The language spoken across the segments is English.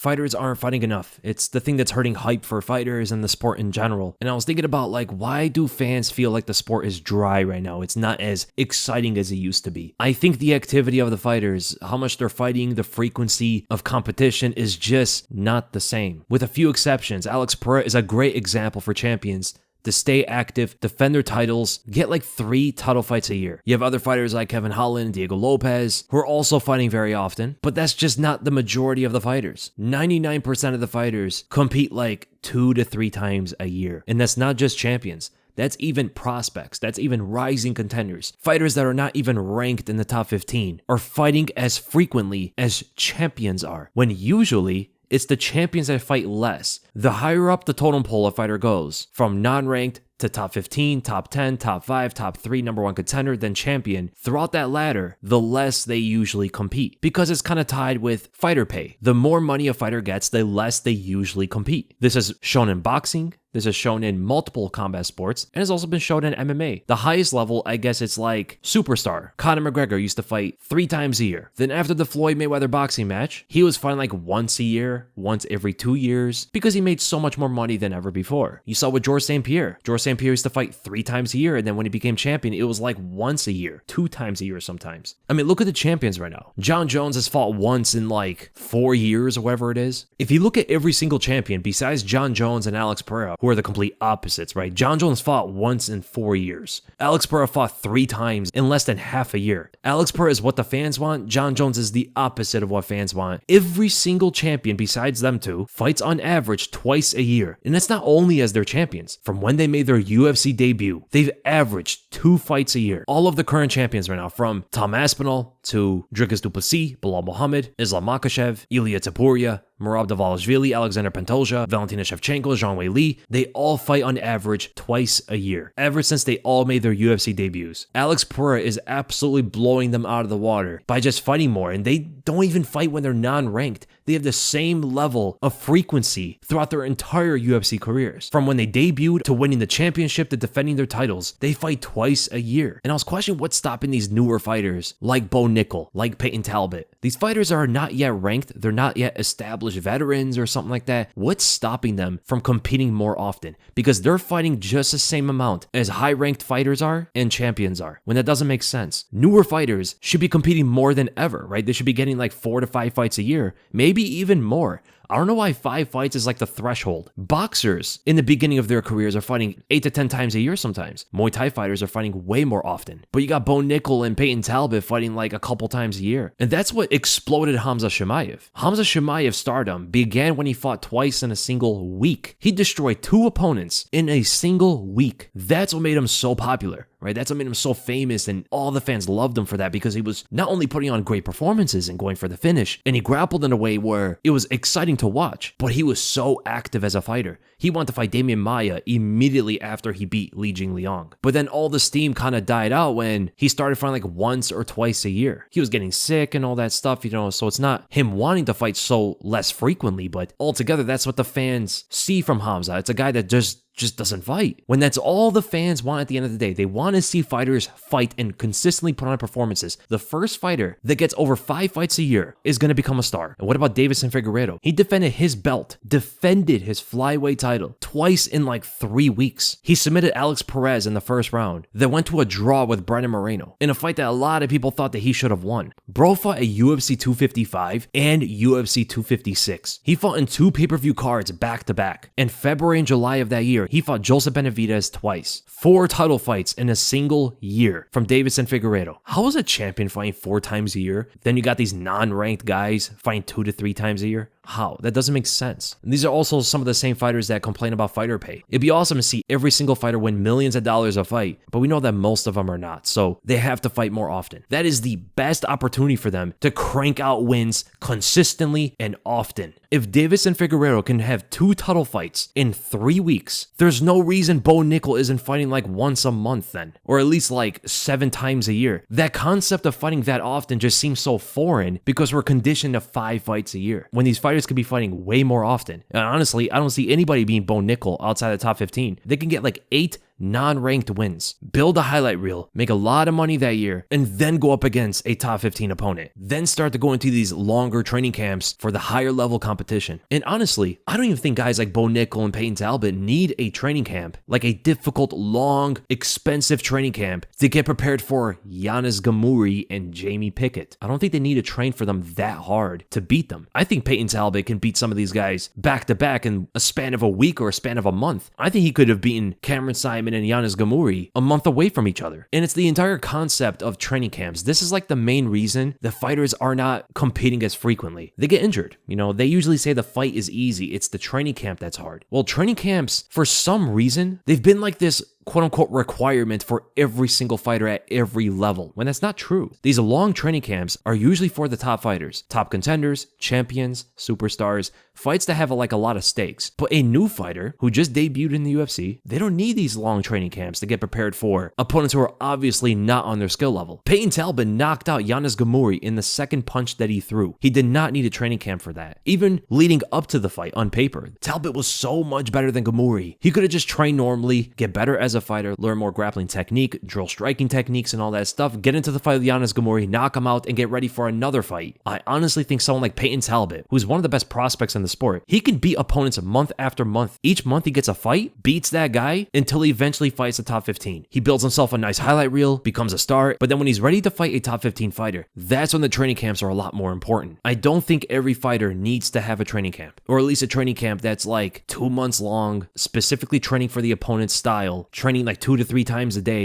fighters aren't fighting enough. It's the thing that's hurting hype for fighters and the sport in general. And I was thinking about like, why do fans feel like the sport is dry right now? It's not as exciting as it used to be. I think the activity of the fighters, how much they're fighting, the frequency of competition is just not the same. With a few exceptions, Alex Pereira is a great example for champions to stay active, defend their titles, get like 3 title fights a year. You have other fighters like Kevin Holland, Diego Lopez, who are also fighting very often, but that's just not the majority of the fighters. 99% of the fighters compete like 2 to 3 times a year, and that's not just champions. That's even prospects. That's even rising contenders. Fighters that are not even ranked in the top 15 are fighting as frequently as champions are, when usually it's the champions that fight less. The higher up the totem pole a fighter goes, from non-ranked to top 15, top 10, top 5, top 3, number 1 contender, then champion, throughout that ladder, the less they usually compete. Because it's kind of tied with fighter pay. The more money a fighter gets, the less they usually compete. This is shown in boxing. This is shown in multiple combat sports, and has also been shown in MMA. The highest level, I guess it's like Superstar. Conor McGregor used to fight 3 times a year. Then after the Floyd Mayweather boxing match, he was fighting like once a year, once every 2 years, because he made so much more money than ever before. You saw with Georges St. Pierre. Georges St. Pierre used to fight 3 times a year, and then when he became champion, it was like once a year, 2 times a year sometimes. I mean, look at the champions right now. Jon Jones has fought once in like 4 years or whatever it is. If you look at every single champion besides Jon Jones and Alex Pereira, who are the complete opposites, right? Jon Jones fought once in 4 years. Alex Pereira fought 3 times in less than half a year. Alex Pereira is what the fans want. Jon Jones is the opposite of what fans want. Every single champion besides them two fights on average twice a year. And that's not only as their champions. From when they made their UFC debut, they've averaged 2 fights a year. All of the current champions right now, from Tom Aspinall to Dricus Du Plessis, Belal Muhammad, Islam Makhachev, Ilia Topuria, Merab Dvalishvili, Alexandre Pantoja, Valentina Shevchenko, Zhang Weili, they all fight on average twice a year, ever since they all made their UFC debuts. Alex Pereira is absolutely blowing them out of the water by just fighting more, and they don't even fight when they're non-ranked. They have the same level of frequency throughout their entire UFC careers. From when they debuted to winning the championship to defending their titles, they fight twice a year. And I was questioning what's stopping these newer fighters like Bo Nickel, like Peyton Talbot. These fighters are not yet ranked, they're not yet established veterans or something like that. What's stopping them from competing more often? Because they're fighting just the same amount as high-ranked fighters are and champions are, when that doesn't make sense. Newer fighters should be competing more than ever, right? They should be getting like 4 to 5 fights a year, maybe even more. I don't know why 5 fights is like the threshold. Boxers in the beginning of their careers are fighting 8 to 10 times a year sometimes. Muay Thai fighters are fighting way more often. But you got Bo Nickel and Peyton Talbot fighting like a couple times a year. And that's what exploded Hamza Chimaev. Hamza Chimaev's stardom began when he fought twice in a single week. He destroyed 2 opponents in a single week. That's what made him so popular. Right? That's what made him so famous, and all the fans loved him for that, because he was not only putting on great performances and going for the finish, and he grappled in a way where it was exciting to watch, but he was so active as a fighter. He wanted to fight Damian Maia immediately after he beat Li Jingliang. But then all the steam kind of died out when he started fighting like once or twice a year. He was getting sick and all that stuff, so it's not him wanting to fight so less frequently, but altogether that's what the fans see from Hamza. It's a guy that just doesn't fight. When that's all the fans want at the end of the day. They want to see fighters fight and consistently put on performances. The first fighter that gets over 5 fights a year is going to become a star. And what about Deiveson Figueiredo? He defended his belt, defended his flyweight title twice in like 3 weeks. He submitted Alex Perez in the first round, then went to a draw with Brandon Moreno in a fight that a lot of people thought that he should have won. Bro fought at UFC 255 and UFC 256. He fought in 2 pay-per-view cards back to back. In February and July of that year, he fought Joseph Benavidez twice. 4 title fights in a single year from Deiveson Figueiredo. How is a champion fighting 4 times a year? Then you got these non-ranked guys fighting 2 to 3 times a year? How? That doesn't make sense. And these are also some of the same fighters that complain about fighter pay. It'd be awesome to see every single fighter win millions of dollars a fight, but we know that most of them are not, so they have to fight more often. That is the best opportunity for them to crank out wins consistently and often. If Deiveson Figueiredo can have 2 title fights in 3 weeks, there's no reason Bo Nickel isn't fighting like once a month then, or at least like 7 times a year. That concept of fighting that often just seems so foreign because we're conditioned to 5 fights a year, when these fighters could be fighting way more often. And honestly, I don't see anybody being Bo Nickel outside the top 15. They can get like 8 non-ranked wins, build a highlight reel, make a lot of money that year, and then go up against a top 15 opponent. Then start to go into these longer training camps for the higher level competition. And honestly, I don't even think guys like Bo Nickel and Peyton Talbot need a training camp, like a difficult, long, expensive training camp to get prepared for Giannis Gamuri and Jamie Pickett. I don't think they need to train for them that hard to beat them. I think Peyton Talbot can beat some of these guys back to back in a span of a week or a span of a month. I think he could have beaten Cameron Simon and Giannis Gamuri a month away from each other. And it's the entire concept of training camps. This is like the main reason the fighters are not competing as frequently. They get injured. They usually say the fight is easy. It's the training camp that's hard. Well, training camps, for some reason, they've been like this quote-unquote requirement for every single fighter at every level, when that's not true. These long training camps are usually for the top fighters, top contenders, champions, superstars, fights that have a lot of stakes. But a new fighter who just debuted in the UFC, they don't need these long training camps to get prepared for opponents who are obviously not on their skill level. Peyton Talbot knocked out Giannis Gamuri in the second punch that he threw. He did not need a training camp for that. Even leading up to the fight on paper, Talbot was so much better than Gamuri. He could have just trained normally, get better as a fighter, learn more grappling technique, drill striking techniques and all that stuff, get into the fight with Giannis Gamuri, knock him out, and get ready for another fight. I honestly think someone like Peyton Talbot, who's one of the best prospects in the sport, he can beat opponents month after month. Each month he gets a fight, beats that guy, until he eventually fights the top 15. He builds himself a nice highlight reel, becomes a star, but then when he's ready to fight a top 15 fighter, that's when the training camps are a lot more important. I don't think every fighter needs to have a training camp, or at least a training camp that's like 2 months long, specifically training for the opponent's style, training like 2 to 3 times a day.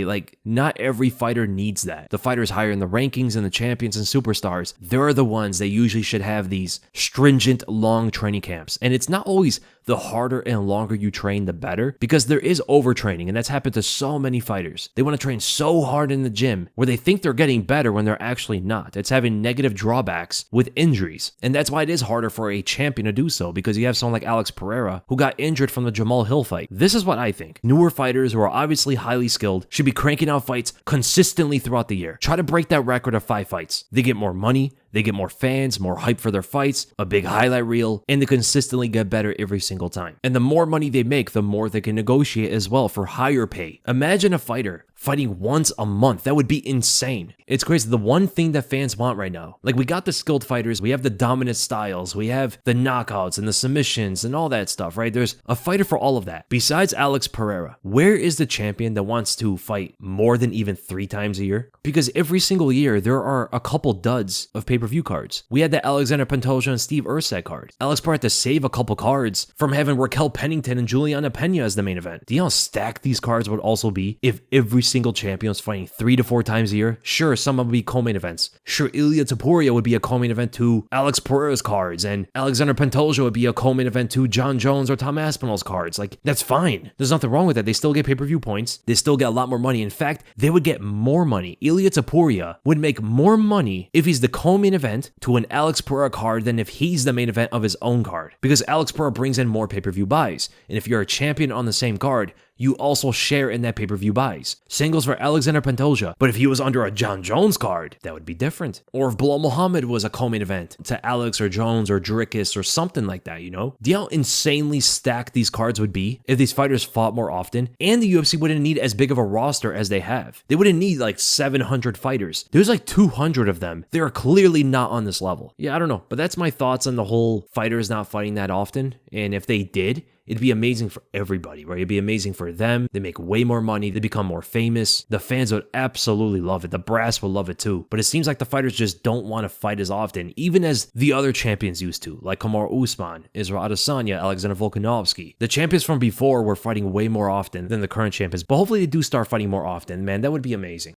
Not every fighter needs that. The fighters higher in the rankings and the champions and superstars, they're the ones that usually should have these stringent long training camps. And it's not always the harder and longer you train, the better, because there is overtraining, and that's happened to so many fighters. They want to train so hard in the gym where they think they're getting better when they're actually not. It's having negative drawbacks with injuries, and that's why it is harder for a champion to do so, because you have someone like Alex Pereira who got injured from the Jamal Hill fight. This is what I think. Newer fighters who are obviously highly skilled should be cranking out fights consistently throughout the year. Try to break that record of 5 fights. They get more money, they get more fans, more hype for their fights, a big highlight reel, and they consistently get better every single time. And the more money they make, the more they can negotiate as well for higher pay. Imagine a fighter fighting once a month. That would be insane. It's crazy. The one thing that fans want right now, we got the skilled fighters, we have the dominant styles, we have the knockouts and the submissions and all that stuff, right? There's a fighter for all of that. Besides Alex Pereira, where is the champion that wants to fight more than even 3 times a year? Because every single year, there are a couple duds of pay-per-view cards. We had the Alexandre Pantoja and Steve Erceg card. Alex Pereira had to save a couple cards from having Raquel Pennington and Juliana Pena as the main event. Do you know how stacked these cards would also be if every single champion is fighting 3 to 4 times a year? Sure, some of them would be co-main events. Sure, Ilia Topuria would be a co-main event to Alex Pereira's cards, and Alexandre Pantoja would be a co-main event to Jon Jones or Tom Aspinall's cards. That's fine. There's nothing wrong with that. They still get pay-per-view points. They still get a lot more money. In fact, they would get more money. Ilia Topuria would make more money if he's the co-main event to an Alex Pereira card than if he's the main event of his own card, because Alex Pereira brings in more pay-per-view buys. And if you're a champion on the same card, you also share in that pay-per-view buys. Same goes for Alexandre Pantoja, but if he was under a Jon Jones card, that would be different. Or if Belal Muhammad was a co-main event to Alex or Jones or Dricus or something like that, Do you know how insanely stacked these cards would be if these fighters fought more often? And the UFC wouldn't need as big of a roster as they have. They wouldn't need 700 fighters. There's 200 of them. They're clearly not on this level. Yeah, I don't know, but that's my thoughts on the whole fighters not fighting that often. And if they did, it'd be amazing for everybody, right? It'd be amazing for them. They make way more money. They become more famous. The fans would absolutely love it. The brass would love it too. But it seems like the fighters just don't want to fight as often, even as the other champions used to, like Kamaru Usman, Israel Adesanya, Alexander Volkanovski. The champions from before were fighting way more often than the current champions, but hopefully they do start fighting more often. Man, that would be amazing.